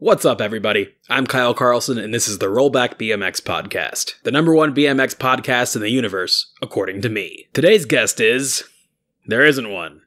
What's up, everybody? I'm Kyle Carlson, and this is the Rollback BMX Podcast, the #1 BMX podcast in the universe, according to me. Today's guest is... there isn't one.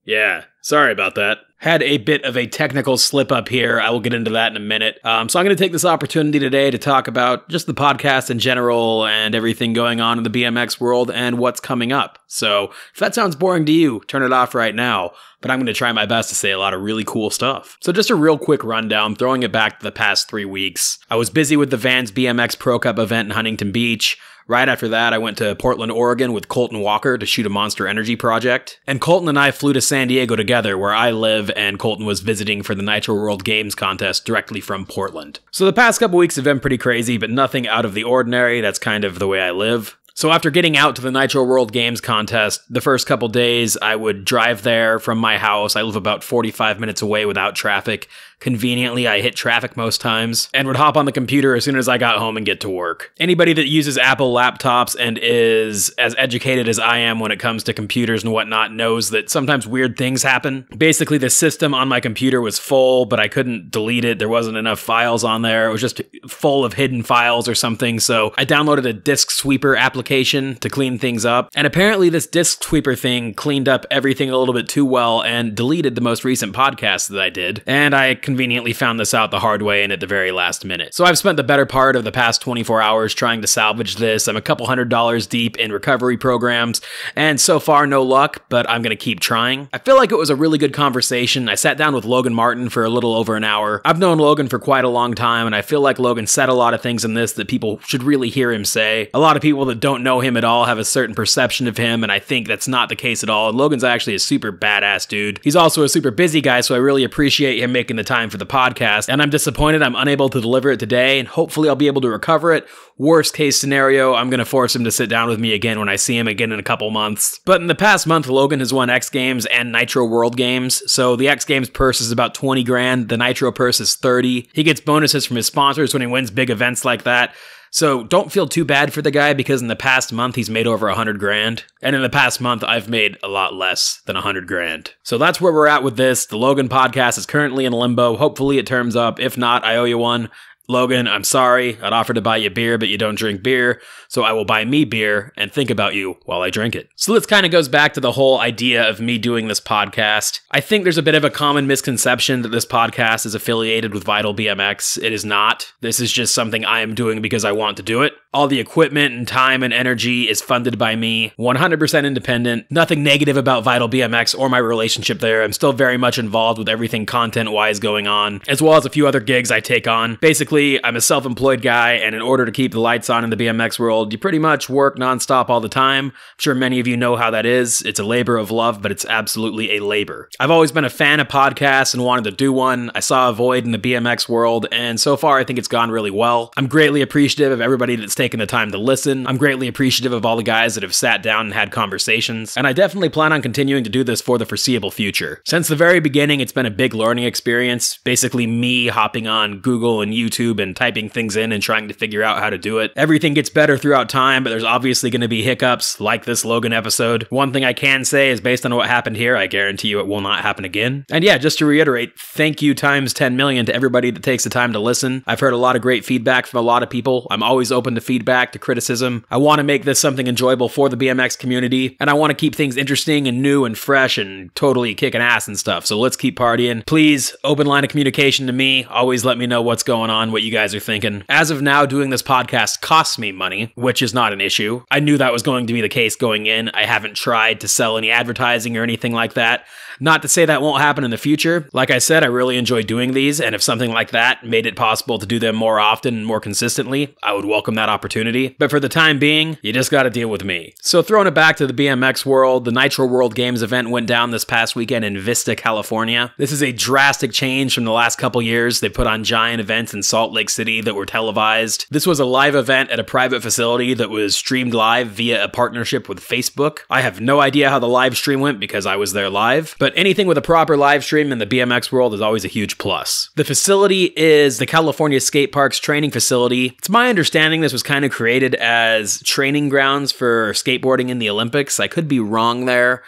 Yeah, sorry about that. Had a bit of a technical slip up here. I will get into that in a minute. So I'm going to take this opportunity today to talk about just the podcast in general and everything going on in the BMX world and what's coming up. So if that sounds boring to you, turn it off right now. But I'm going to try my best to say a lot of really cool stuff. So just a real quick rundown, throwing it back to the past 3 weeks. I was busy with the Vans BMX Pro Cup event in Huntington Beach. Right after that, I went to Portland, Oregon with Colton Walker to shoot a Monster Energy project. And Colton and I flew to San Diego together, where I live, and Colton was visiting for the Nitro World Games contest directly from Portland. So the past couple weeks have been pretty crazy, but nothing out of the ordinary. That's kind of the way I live. So after getting out to the Nitro World Games contest, the first couple days I would drive there from my house. I live about 45 minutes away without traffic. Conveniently, I hit traffic most times, and would hop on the computer as soon as I got home and get to work. Anybody that uses Apple laptops and is as educated as I am when it comes to computers and whatnot knows that sometimes weird things happen. Basically, the system on my computer was full, but I couldn't delete it. There wasn't enough files on there. It was just full of hidden files or something, so I downloaded a disk sweeper application to clean things up. And apparently this disk sweeper thing cleaned up everything a little bit too well and deleted the most recent podcast that I did. And I conveniently found this out the hard way and at the very last minute. So I've spent the better part of the past 24 hours trying to salvage this. I'm a couple $100s deep in recovery programs, and so far no luck, but I'm gonna keep trying. I feel like it was a really good conversation. I sat down with Logan Martin for a little over an hour. I've known Logan for quite a long time, and I feel like Logan said a lot of things in this that people should really hear him say. A lot of people that don't know him at all have a certain perception of him, and I think that's not the case at all. And Logan's actually a super badass dude. He's also a super busy guy, so I really appreciate him making the time for the podcast, and I'm disappointed I'm unable to deliver it today, and hopefully I'll be able to recover it. Worst case scenario, I'm going to force him to sit down with me again when I see him again in a couple months. But in the past month, Logan has won X Games and Nitro World Games, so the X Games purse is about 20 grand, the Nitro purse is 30. He gets bonuses from his sponsors when he wins big events like that. So don't feel too bad for the guy, because in the past month he's made over 100 grand. And in the past month I've made a lot less than 100 grand. So that's where we're at with this. The Logan podcast is currently in limbo. Hopefully it turns up. If not, I owe you one. Logan, I'm sorry. I'd offer to buy you beer, but you don't drink beer, so I will buy me beer and think about you while I drink it. So this kind of goes back to the whole idea of me doing this podcast. I think there's a bit of a common misconception that this podcast is affiliated with Vital BMX. It is not. This is just something I am doing because I want to do it. All the equipment and time and energy is funded by me, 100% independent. Nothing negative about Vital BMX or my relationship there. I'm still very much involved with everything content-wise going on, as well as a few other gigs I take on. Basically, I'm a self-employed guy, and in order to keep the lights on in the BMX world, you pretty much work nonstop all the time. I'm sure many of you know how that is. It's a labor of love, but it's absolutely a labor. I've always been a fan of podcasts and wanted to do one. I saw a void in the BMX world, and so far I think it's gone really well. I'm greatly appreciative of everybody that's taken the time to listen. I'm greatly appreciative of all the guys that have sat down and had conversations, and I definitely plan on continuing to do this for the foreseeable future. Since the very beginning, it's been a big learning experience, basically me hopping on Google and YouTube and typing things in and trying to figure out how to do it. Everything gets better throughout time, but there's obviously going to be hiccups like this Logan episode. One thing I can say is, based on what happened here, I guarantee you it will not happen again. And yeah, just to reiterate, thank you times 10 million to everybody that takes the time to listen. I've heard a lot of great feedback from a lot of people. I'm always open to feedback, to criticism. I want to make this something enjoyable for the BMX community, and I want to keep things interesting and new and fresh and totally kicking ass and stuff. So let's keep partying. Please, open line of communication to me. Always let me know what's going on, what you guys are thinking. As of now, doing this podcast costs me money, which is not an issue. I knew that was going to be the case going in. I haven't tried to sell any advertising or anything like that. Not to say that won't happen in the future. Like I said, I really enjoy doing these, and if something like that made it possible to do them more often and more consistently, I would welcome that opportunity. But for the time being, you just gotta deal with me. So throwing it back to the BMX world, the Nitro World Games event went down this past weekend in Vista, California. This is a drastic change from the last couple years. They put on giant events in Salt Lake City that were televised. This was a live event at a private facility that was streamed live via a partnership with Facebook. I have no idea how the live stream went because I was there live, but anything with a proper live stream in the BMX world is always a huge plus. The facility is the California Skate Park's training facility. It's my understanding this was kind of created as training grounds for skateboarding in the Olympics. I could be wrong there,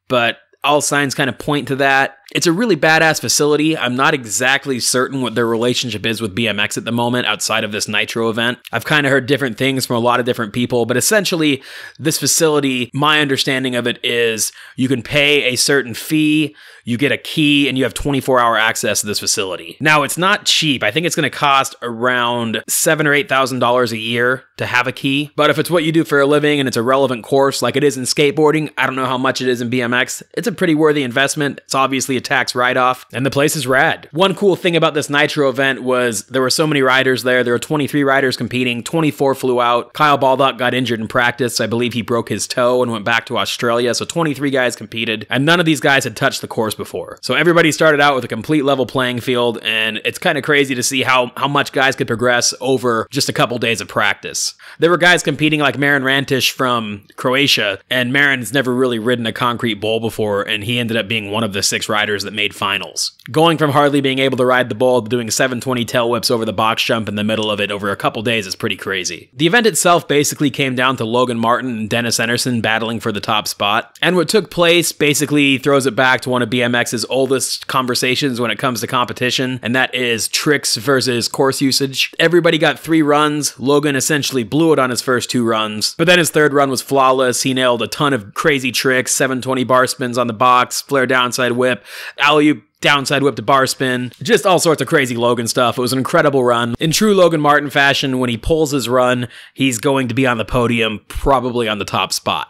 but all signs kind of point to that. It's a really badass facility. I'm not exactly certain what their relationship is with BMX at the moment outside of this Nitro event. I've kind of heard different things from a lot of different people, but essentially this facility, my understanding of it is you can pay a certain fee, you get a key, and you have 24-hour access to this facility. Now, it's not cheap. I think it's going to cost around $7,000 or $8,000 a year to have a key. But if it's what you do for a living and it's a relevant course like it is in skateboarding, I don't know how much it is in BMX. It's a pretty worthy investment. It's obviously a tax write-off, and the place is rad. One cool thing about this Nitro event was there were so many riders there. There were 23 riders competing. 24 flew out. Kyle Baldock got injured in practice. I believe he broke his toe and went back to Australia. So 23 guys competed, and none of these guys had touched the course before. So everybody started out with a complete level playing field, and it's kind of crazy to see how much guys could progress over just a couple days of practice. There were guys competing like Marin Rantish from Croatia, and Marin's never really ridden a concrete bowl before, and he ended up being one of the 6 riders that made finals. Going from hardly being able to ride the bowl to doing 720 tail whips over the box jump in the middle of it over a couple days is pretty crazy. The event itself basically came down to Logan Martin and Dennis Anderson battling for the top spot, and what took place basically throws it back to one of BMX's oldest conversations when it comes to competition, and that is tricks versus course usage. Everybody got 3 runs. Logan essentially blew it on his first 2 runs, but then his 3rd run was flawless. He nailed a ton of crazy tricks, 720 bar spins on the box, flare downside whip, alley-oop downside whip to bar spin, just all sorts of crazy Logan stuff. It was an incredible run. In true Logan Martin fashion, when he pulls his run, he's going to be on the podium, probably on the top spot.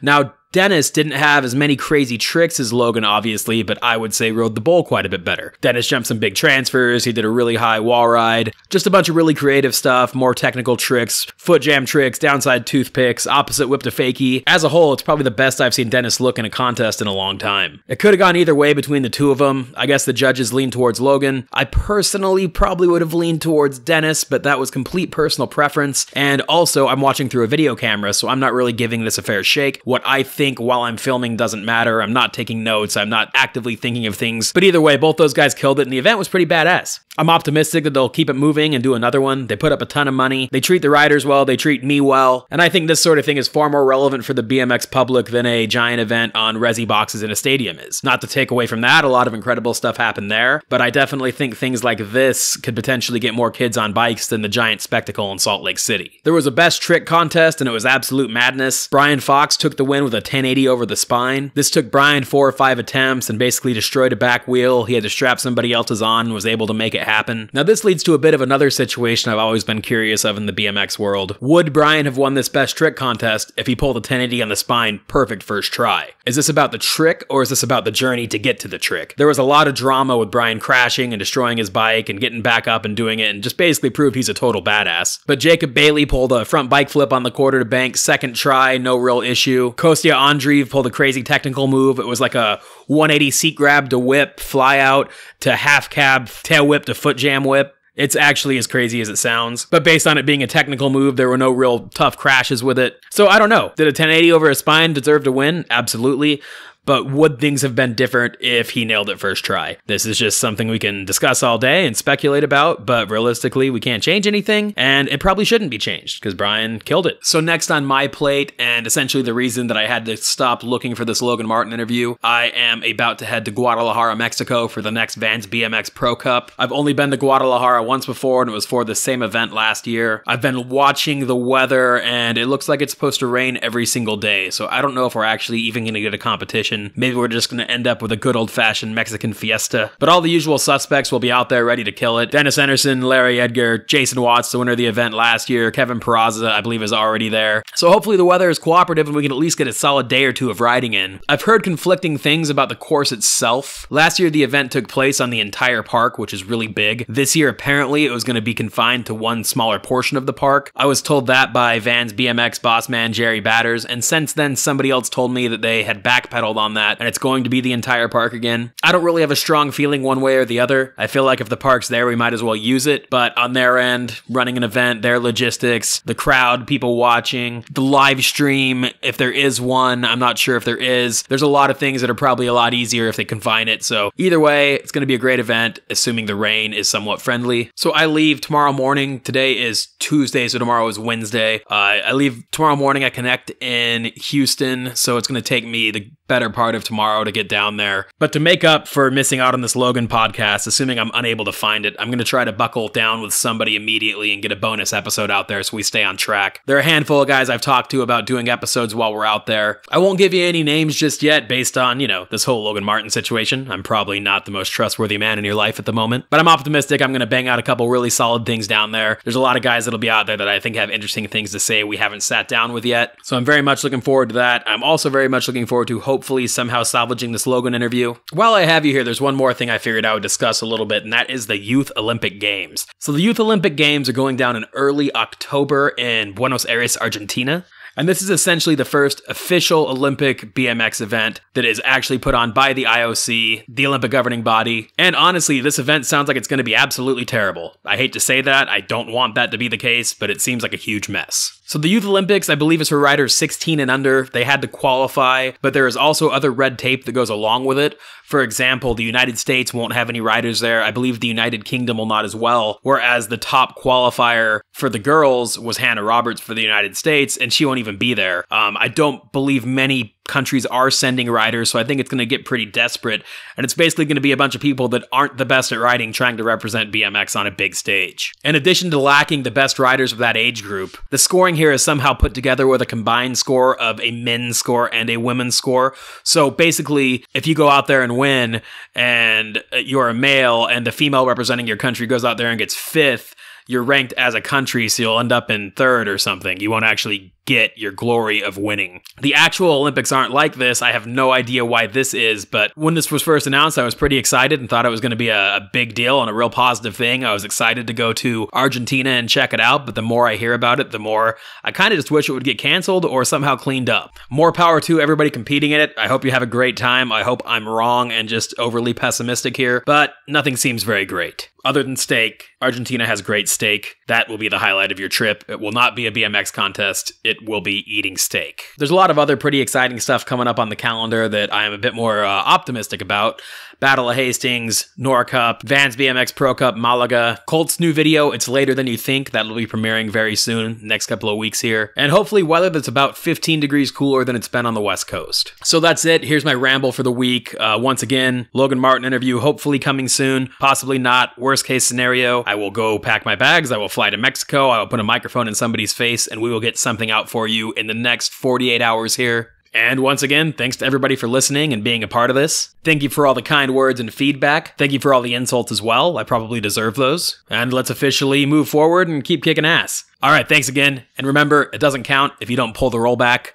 Now, Dennis didn't have as many crazy tricks as Logan, obviously, but I would say rode the bowl quite a bit better. Dennis jumped some big transfers, he did a really high wall ride, just a bunch of really creative stuff, more technical tricks, foot jam tricks, downside toothpicks, opposite whip to fakie. As a whole, it's probably the best I've seen Dennis look in a contest in a long time. It could have gone either way between the two of them. I guess the judges leaned towards Logan. I personally probably would have leaned towards Dennis, but that was complete personal preference. And also, I'm watching through a video camera, so I'm not really giving this a fair shake. What I think while I'm filming doesn't matter. I'm not taking notes. I'm not actively thinking of things. But either way, both those guys killed it, and the event was pretty badass. I'm optimistic that they'll keep it moving and do another one. They put up a ton of money. They treat the riders well. They treat me well. And I think this sort of thing is far more relevant for the BMX public than a giant event on resi boxes in a stadium is. Not to take away from that, a lot of incredible stuff happened there, but I definitely think things like this could potentially get more kids on bikes than the giant spectacle in Salt Lake City. There was a best trick contest, and it was absolute madness. Brian Fox took the win with a 1080 over the spine. This took Brian 4 or 5 attempts and basically destroyed a back wheel. He had to strap somebody else's on and was able to make it happen. Now this leads to a bit of another situation I've always been curious of in the BMX world. Would Brian have won this best trick contest if he pulled a 1080 on the spine perfect first try? Is this about the trick, or is this about the journey to get to the trick? There was a lot of drama with Brian crashing and destroying his bike and getting back up and doing it, and just basically proved he's a total badass. But Jacob Bailey pulled a front bike flip on the quarter to bank, second try, no real issue. Kostya Andreev pulled a crazy technical move. It was like a 180 seat grab to whip, fly out to half cab, tail whip to foot jam whip. It's actually as crazy as it sounds, but based on it being a technical move, there were no real tough crashes with it. So I don't know. Did a 1080 over a spine deserve to win? Absolutely. But would things have been different if he nailed it first try? This is just something we can discuss all day and speculate about, but realistically, we can't change anything, and it probably shouldn't be changed, because Brian killed it. So next on my plate, and essentially the reason that I had to stop looking for this Logan Martin interview, I am about to head to Guadalajara, Mexico for the next Vans BMX Pro Cup. I've only been to Guadalajara once before, and it was for the same event last year. I've been watching the weather, and it looks like it's supposed to rain every single day, so I don't know if we're actually even going to get a competition. Maybe we're just going to end up with a good old-fashioned Mexican fiesta. But all the usual suspects will be out there ready to kill it. Dennis Anderson, Larry Edgar, Jason Watts, the winner of the event last year, Kevin Peraza, I believe, is already there. So hopefully the weather is cooperative and we can at least get a solid day or two of riding in. I've heard conflicting things about the course itself. Last year, the event took place on the entire park, which is really big. This year, apparently, it was going to be confined to one smaller portion of the park. I was told that by Vans BMX boss man Jerry Batters, and since then, somebody else told me that they had backpedaled on that, and it's going to be the entire park again. I don't really have a strong feeling one way or the other. I feel like if the park's there, we might as well use it, but on their end, running an event, their logistics, the crowd, people watching, the live stream, if there is one, I'm not sure if there is. There's a lot of things that are probably a lot easier if they confine it, so either way, it's going to be a great event, assuming the rain is somewhat friendly. So I leave tomorrow morning. Today is Tuesday, so tomorrow is Wednesday. I leave tomorrow morning. I connect in Houston, so it's going to take me the better part of tomorrow to get down there. But to make up for missing out on this Logan podcast, assuming I'm unable to find it, I'm going to try to buckle down with somebody immediately and get a bonus episode out there so we stay on track. There are a handful of guys I've talked to about doing episodes while we're out there. I won't give you any names just yet based on, this whole Logan Martin situation. I'm probably not the most trustworthy man in your life at the moment, but I'm optimistic I'm going to bang out a couple really solid things down there. There's a lot of guys that'll be out there that I think have interesting things to say we haven't sat down with yet. So I'm very much looking forward to that. I'm also very much looking forward to hopefully somehow salvaging this Logan interview. While I have you here, there's one more thing I figured I would discuss a little bit, and that is the Youth Olympic Games. So the Youth Olympic Games are going down in early October in Buenos Aires, Argentina. And this is essentially the first official Olympic BMX event that is actually put on by the IOC, the Olympic governing body. And honestly, this event sounds like it's going to be absolutely terrible. I hate to say that. I don't want that to be the case, but it seems like a huge mess. So the Youth Olympics, I believe, is for riders 16 and under. They had to qualify, but there is also other red tape that goes along with it. For example, the United States won't have any riders there. I believe the United Kingdom will not as well, whereas the top qualifier for the girls was Hannah Roberts for the United States, and she won't even be there. I don't believe many countries are sending riders, so I think it's going to get pretty desperate, and it's basically going to be a bunch of people that aren't the best at riding trying to represent BMX on a big stage. In addition to lacking the best riders of that age group, the scoring here is somehow put together with a combined score of a men's score and a women's score. So basically, if you go out there and win, and you're a male, and the female representing your country goes out there and gets 5th, you're ranked as a country, so you'll end up in 3rd or something. You won't actually get your glory of winning. The actual Olympics aren't like this. I have no idea why this is, but when this was first announced, I was pretty excited and thought it was going to be a big deal and a real positive thing. I was excited to go to Argentina and check it out, but the more I hear about it, the more I kind of just wish it would get canceled or somehow cleaned up. More power to everybody competing in it. I hope you have a great time. I hope I'm wrong and just overly pessimistic here, but nothing seems very great. Other than steak, Argentina has great steak. That will be the highlight of your trip. It will not be a BMX contest. It will be eating steak. There's a lot of other pretty exciting stuff coming up on the calendar that I am a bit more optimistic about. Battle of Hastings, Nora Cup, Vans BMX Pro Cup, Malaga, Colt's new video, it's later than you think. That'll be premiering very soon, next couple of weeks here. And hopefully weather that's about 15 degrees cooler than it's been on the West Coast. So that's it. Here's my ramble for the week. Once again, Logan Martin interview hopefully coming soon. Possibly not. Worst case scenario, I will go pack my bags. I will fly to Mexico. I will put a microphone in somebody's face and we will get something out for you in the next 48 hours here. And once again, thanks to everybody for listening and being a part of this. Thank you for all the kind words and feedback. Thank you for all the insults as well. I probably deserve those. And let's officially move forward and keep kicking ass. All right, thanks again. And remember, it doesn't count if you don't pull the rollback.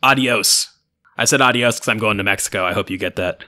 Adios. I said adios because I'm going to Mexico. I hope you get that.